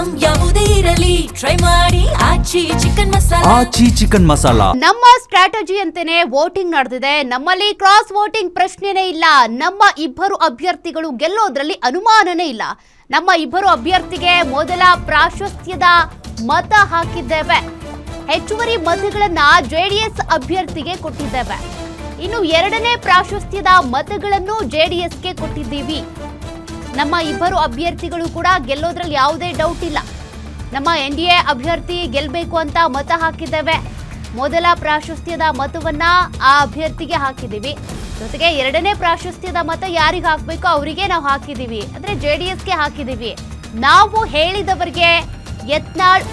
Item ಯಾವುದೇ ಇರಲಿ try ಮಾಡಿ ಆಚಿ ಚಿಕನ್ ಮಸಾಲಾ. ನಮ್ಮ ಸ್ಟ್ರಾಟಜಿ ಅಂತಾನೆ ವೋಟಿಂಗ್ ನಡೆದಿದೆ. ನಮ್ಮಲ್ಲಿ ಕ್ರಾಸ್ ವೋಟಿಂಗ್ ಪ್ರಶ್ನೆನೇ ಇಲ್ಲ. ನಮ್ಮ ಇಬ್ಬರು ಅಭ್ಯರ್ಥಿಗಳು ಗೆಲ್ಲೋದ್ರಲ್ಲಿ ಅನುಮಾನನೇ ಇಲ್ಲ. ನಮ್ಮ ಇಬ್ಬರು ಅಭ್ಯರ್ಥಿಗೆ ಮೊದಲ ಪ್ರಾಶಸ್ತ್ಯದ ಮತ ಹಾಕಿದ್ದೇವೆ. ಹೆಚ್ಚುವರಿ ಮತಗಳನ್ನ ಜೆಡಿಎಸ್ ಅಭ್ಯರ್ಥಿಗೆ ಕೊಟ್ಟಿದ್ದೇವೆ. ಇನ್ನು ಎರಡನೇ ಪ್ರಾಶಸ್ತ್ಯದ ಮತಗಳನ್ನು ಜೆಡಿಎಸ್ಗೆ ಕೊಟ್ಟಿದ್ದೀವಿ. ನಮ್ಮ ಇಬ್ಬರು ಅಭ್ಯರ್ಥಿಗಳು ಕೂಡ ಗೆಲ್ಲೋದ್ರಲ್ಲಿ ಯಾವುದೇ ಡೌಟ್ ಇಲ್ಲ. ನಮ್ಮ ಎನ್ಡಿಎ ಅಭ್ಯರ್ಥಿ ಗೆಲ್ಲಬೇಕು ಅಂತ ಮತ ಹಾಕಿದ್ದೇವೆ. ಮೊದಲ ಪ್ರಾಶಸ್ತ್ಯದ ಮತವನ್ನ ಆ ಅಭ್ಯರ್ಥಿಗೆ ಹಾಕಿದ್ದೀವಿ. ಜೊತೆಗೆ ಎರಡನೇ ಪ್ರಾಶಸ್ತ್ಯದ ಮತ ಯಾರಿಗೆ ಹಾಕಬೇಕು ಅವರಿಗೆ ನಾವು ಹಾಕಿದ್ದೀವಿ, ಅಂದ್ರೆ ಜೆಡಿಎಸ್ಗೆ ಹಾಕಿದ್ದೀವಿ. ನಾವು ಹೇಳಿದವರಿಗೆ ಯತ್ನಾಳ್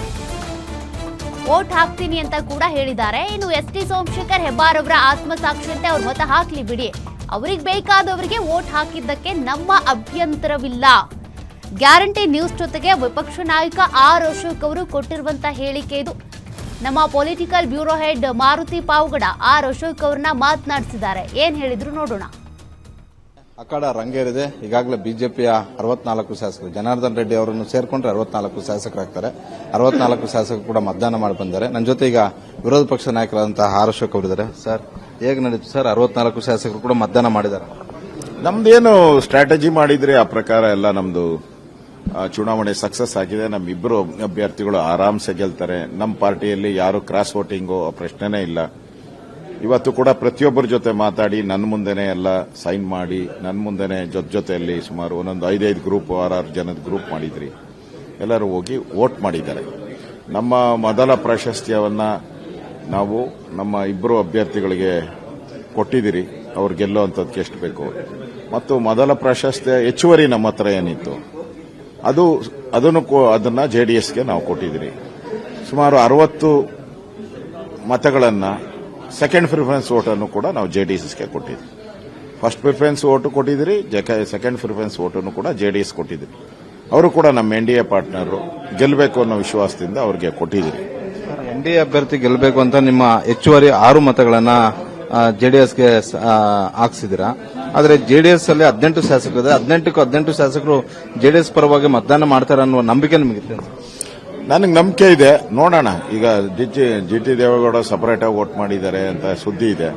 ವೋಟ್ ಹಾಕ್ತೀನಿ ಅಂತ ಕೂಡ ಹೇಳಿದ್ದಾರೆ. ಇನ್ನು ಎಸ್ ಟಿ ಸೋಮಶೇಖರ್ ಹೆಬ್ಬಾರ್ ಅವರ ಆತ್ಮಸಾಕ್ಷಿಯಂತೆ ಅವ್ರ ಮತ ಹಾಕ್ಲಿ ಬಿಡಿ, ಅವ್ರಿಗೆ ಬೇಕಾದವರಿಗೆ ವೋಟ್ ಹಾಕಿದ್ದಕ್ಕೆ ನಮ್ಮ ಅಭ್ಯಂತರವಿಲ್ಲ. ಗ್ಯಾರಂಟಿ ನ್ಯೂಸ್ ಜೊತೆಗೆ ವಿಪಕ್ಷ ನಾಯಕ ಆರ್ ಅಶೋಕ್ ಅವರು ಕೊಟ್ಟಿರುವಂತಹ ಹೇಳಿಕೆ ಇದು. ನಮ್ಮ political bureau head Maruti Pavagada R Ashok ಅವ್ರನ್ನ ಮಾತನಾಡಿಸಿದ್ದಾರೆ. ಏನ್ ಹೇಳಿದ್ರು ನೋಡೋಣ. ಅಖಾಡ ರಂಗೇರಿದೆ. ಈಗಾಗಲೇ ಬಿಜೆಪಿಯ 64 ಶಾಸಕರು ಜನಾರ್ದನ್ ರೆಡ್ಡಿ ಅವರನ್ನು ಸೇರ್ಕೊಂಡ್ರೆ 64 ಶಾಸಕರಾಗ್ತಾರೆ. 64 ಶಾಸಕರು ಕೂಡ ಮತದಾನ ಮಾಡಿ ಬಂದ್ದಾರೆ. ನನ್ನ ಜೊತೆ ಈಗ ವಿರೋಧ ಪಕ್ಷ ನಾಯಕರಾದಂತಹ ಆರ್ ಅಶೋಕ್ ಅವರಿದ್ದಾರೆ. ಸರ್, ಹೇಗೆ ನಡೀತು ಸರ್? 64 ಶಾಸಕರು ಕೂಡ ಮತದಾನ ಮಾಡಿದ್ದಾರೆ. ನಮ್ದೇನು ಸ್ಟ್ರಾಟಜಿ ಮಾಡಿದ್ರೆ ಆ ಪ್ರಕಾರ ಎಲ್ಲ ನಮ್ದು ಚುನಾವಣೆ ಸಕ್ಸಸ್ ಆಗಿದೆ. ನಮ್ಮಿಬ್ಬರು ಅಭ್ಯರ್ಥಿಗಳು ಆರಾಮ್ಸೆ ಗೆಲ್ತಾರೆ. ನಮ್ಮ ಪಾರ್ಟಿಯಲ್ಲಿ ಯಾರು ಕ್ರಾಸ್ ವೋಟಿಂಗು ಪ್ರಶ್ನೆನೇ ಇಲ್ಲ. ಇವತ್ತು ಕೂಡ ಪ್ರತಿಯೊಬ್ಬರ ಜೊತೆ ಮಾತಾಡಿ ನನ್ನ ಮುಂದೆನೆ ಎಲ್ಲ ಸೈನ್ ಮಾಡಿ ನನ್ನ ಮುಂದೆನೆ ಜೊತೆಯಲ್ಲಿ ಸುಮಾರು ಒಂದೊಂದು 5 ಗ್ರೂಪ್ 6 ಜನದ ಗ್ರೂಪ್ ಮಾಡಿದ್ರಿ. ಎಲ್ಲರೂ ಹೋಗಿ ವೋಟ್ ಮಾಡಿದ್ದಾರೆ. ನಮ್ಮ ಮೊದಲ ಪ್ರಾಶಸ್ತ್ಯವನ್ನ ನಾವು ನಮ್ಮ ಇಬ್ಬರು ಅಭ್ಯರ್ಥಿಗಳಿಗೆ ಕೊಟ್ಟಿದ್ದೀರಿ. ಅವ್ರು ಗೆಲ್ಲುವಂಥದ್ದಕ್ಕೆ ಎಷ್ಟು ಬೇಕು. ಮತ್ತು ಮೊದಲ ಪ್ರಾಶಸ್ತ್ಯ ಹೆಚ್ಚುವರಿ ನಮ್ಮ ಹತ್ರ ಏನಿತ್ತು ಅದನ್ನ ಜೆಡಿಎಸ್ಗೆ ನಾವು ಕೊಟ್ಟಿದ್ದೀರಿ. ಸುಮಾರು 60 ಮತಗಳನ್ನ ಸೆಕೆಂಡ್ ಪ್ರಿಫರೆನ್ಸ್ ವೋಟನ್ನು ಕೂಡ ನಾವು ಜೆಡಿಎಸ್ಗೆ ಕೊಟ್ಟಿದ್ವಿ. ಫಸ್ಟ್ ಪ್ರಿಫರೆನ್ಸ್ ವೋಟ್ ಕೊಟ್ಟಿದ್ದೀರಿ, ಸೆಕೆಂಡ್ ಪ್ರಿಫರೆನ್ಸ್ ವೋಟನ್ನು ಕೂಡ ಜೆಡಿಎಸ್ ಕೊಟ್ಟಿದ್ದೀರಿ. ಅವರು ಕೂಡ ನಮ್ಮ ಎನ್ಡಿಎ ಪಾರ್ಟ್ನರ್ ಗೆಲ್ಲಬೇಕು ಅನ್ನೋ ವಿಶ್ವಾಸದಿಂದ ಅವರಿಗೆ ಕೊಟ್ಟಿದ್ದೀರಿ. ಎನ್ಡಿಎ ಅಭ್ಯರ್ಥಿ ಗೆಲ್ಲಬೇಕು ಅಂತ ನಿಮ್ಮ ಹೆಚ್ಚುವರಿ 6 ಮತಗಳನ್ನ ಜೆಡಿಎಸ್ಗೆ ಹಾಕ್ಸಿದ್ದೀರಾ. ಆದರೆ ಜೆಡಿಎಸ್ ಅಲ್ಲಿ 18 ಶಾಸಕರು ಇದೆ. 18 ಶಾಸಕರು ಜೆಡಿಎಸ್ ಪರವಾಗಿ ಮತದಾನ ಮಾಡ್ತಾರೆ ಅನ್ನುವ ನಂಬಿಕೆ ನಿಮಗಿದೆ? ನನಗೆ ನಂಬಿಕೆ ಇದೆ. ನೋಡೋಣ. ಈಗ ಜಿ ಟಿ ದೇವೇಗೌಡ ಸಪರೇಟ್ ಆಗಿ ವೋಟ್ ಮಾಡಿದ್ದಾರೆ ಅಂತ ಸುದ್ದಿ ಇದೆ.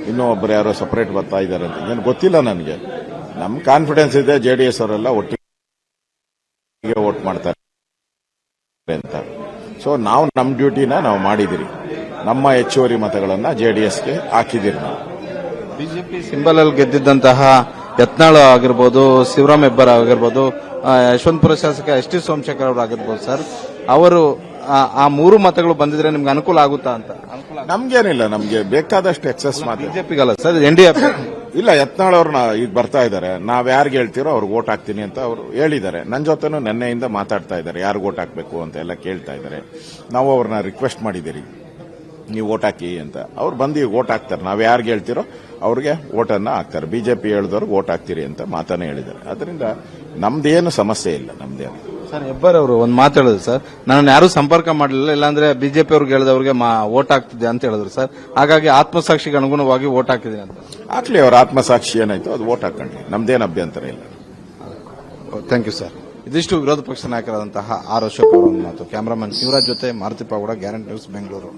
ಇನ್ನೂ ಒಬ್ಬರು ಯಾರೋ ಸಪರೇಟ್ ಬರ್ತಾ ಇದ್ದಾರೆ ಅಂತ ಏನು ಗೊತ್ತಿಲ್ಲ ನನಗೆ. ನಮ್ ಕಾನ್ಫಿಡೆನ್ಸ್ ಇದೆ ಜೆಡಿಎಸ್ ಅವರೆಲ್ಲ ಒಟ್ಟಿಗೆ ವೋಟ್ ಮಾಡ್ತಾರೆ ಅಂತ. ಸೊ ನಾವು ನಮ್ಮ ಡ್ಯೂಟಿನ ನಾವು ಮಾಡಿದಿರಿ. ನಮ್ಮ ಹೆಚ್ಚುವರಿ ಮತಗಳನ್ನ ಜೆಡಿಎಸ್ಗೆ ಹಾಕಿದಿರಿ. ನಾವು ಬಿಜೆಪಿ ಸಿಂಬಲ್ ಅಲ್ಲಿ ಗೆದ್ದಿದ್ದಂತಹ ಯತ್ನಾಳ್ ಆಗಿರ್ಬೋದು, ಶಿವರಾಮ್ ಹೆಬ್ಬಾರ್ ಆಗಿರ್ಬೋದು, ಯಶವಂತಪುರ ಶಾಸಕ ಎಸ್ ಟಿ ಸೋಮಶೇಖರ್ ಅವರು ಆಗಿರ್ಬೋದು ಸರ್, ಅವರು ಆ 3 ಮತಗಳು ಬಂದಿದ್ರೆ ನಿಮ್ಗೆ ಅನುಕೂಲ ಆಗುತ್ತಾ ಅಂತ? ನಮ್ಗೇನಿಲ್ಲ. ನಮ್ಗೆ ಬೇಕಾದಷ್ಟು ಎಕ್ಸಸ್ ಮಾತು. ಬಿಜೆಪಿಗಲ್ಲ ಸರ್, ಎನ್ಡಿಎ ಇಲ್ಲ. ಯತ್ನಾಳ್ ಅವ್ರನ್ನ ಈಗ ಬರ್ತಾ ಇದ್ದಾರೆ. ನಾವ್ ಯಾರಿಗೆ ಹೇಳ್ತೀರೋ ಅವ್ರಿಗೆ ವೋಟ್ ಹಾಕ್ತೀನಿ ಅಂತ ಅವರು ಹೇಳಿದ್ದಾರೆ. ನನ್ನ ಜೊತೆನೂ ನಿನ್ನೆಯಿಂದ ಮಾತಾಡ್ತಾ ಇದ್ದಾರೆ. ಯಾರು ವೋಟ್ ಹಾಕ್ಬೇಕು ಅಂತ ಎಲ್ಲ ಕೇಳ್ತಾ ಇದ್ದಾರೆ. ನಾವು ಅವ್ರನ್ನ ರಿಕ್ವೆಸ್ಟ್ ಮಾಡಿದ್ದೀರಿ, ನೀವು ವೋಟ್ ಹಾಕಿ ಅಂತ. ಅವ್ರು ಬಂದು ವೋಟ್ ಹಾಕ್ತಾರೆ. ನಾವ್ ಯಾರಿಗೆ ಹೇಳ್ತಿರೋ ಅವ್ರಿಗೆ ವೋಟನ್ನ ಹಾಕ್ತಾರೆ. ಬಿಜೆಪಿ ಹೇಳಿದವ್ರಿಗೆ ವೋಟ್ ಹಾಕ್ತೀರಿ ಅಂತ ಮಾತನ್ನೇ ಹೇಳಿದ್ದಾರೆ. ಅದರಿಂದ ನಮ್ದೇನು ಸಮಸ್ಯೆ ಇಲ್ಲ. ನಮ್ದೇನು ಸರ್, ಹೆಬ್ಬಾರ್ ಅವರು ಒಂದು ಮಾತು ಹೇಳಿದ್ರು ಸರ್, ನಾನು ಯಾರು ಸಂಪರ್ಕ ಮಾಡಲಿಲ್ಲ, ಇಲ್ಲಾಂದ್ರೆ ಬಿಜೆಪಿ ಅವ್ರಿಗೆ ಹೇಳಿದವ್ರಿಗೆ ವೋಟ್ ಹಾಕ್ತಿದ್ದೆ ಅಂತ ಹೇಳಿದ್ರು ಸರ್. ಹಾಗಾಗಿ ಆತ್ಮಸಾಕ್ಷಿಗೆ ಅನುಗುಣವಾಗಿ ವೋಟ್ ಹಾಕಿದ್ದೀನಿ ಅಂತ. ಹಾಕ್ಲಿ, ಅವ್ರ ಆತ್ಮಸಾಕ್ಷಿ ಏನಾಯ್ತು ಅದು ವೋಟ್ ಹಾಕೊಂಡ್ರಿ. ನಮ್ದೇನು ಅಭ್ಯಂತರ ಇಲ್ಲ. Thank you sir. ಇದಿಷ್ಟು ವಿರೋಧ ಪಕ್ಷ ನಾಯಕರಾದಂತಹ ಆರ್ ಅಶೋಕ್ ಅವರ ಮಾತು. ಕ್ಯಾಮರಾಮನ್ ಶಿವರಾಜ್ ಜೊತೆ ಮಾರುತಿ ಪಾವಗಡ, ಗ್ಯಾರಂಟಿ ನ್ಯೂಸ್, ಬೆಂಗಳೂರು.